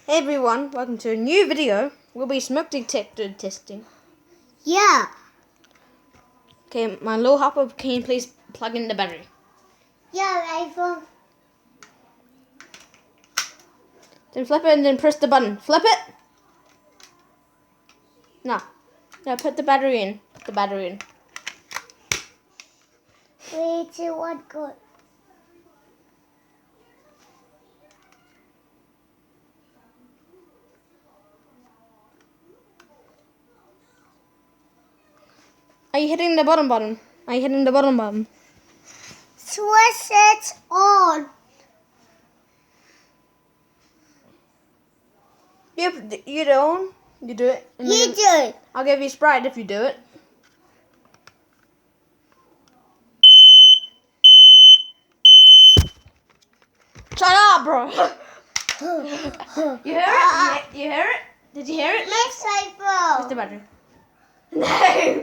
Hey everyone, welcome to a new video. We'll be smoke detector testing. Yeah. Okay, my little hopper, can you please plug in the battery? Yeah, iPhone. Then flip it and then press the button. Flip it! No. No, put the battery in. Put the battery in. 3, 2, 1, go. Are you hitting the bottom button? Are you hitting the bottom button? Switch it on. Yep, you don't. You do it. And You then do it. I'll give you a Sprite if you do it. Shut up, bro! You hear it? You hear it? Did you hear it? Next Where's the iPhone. battery? No!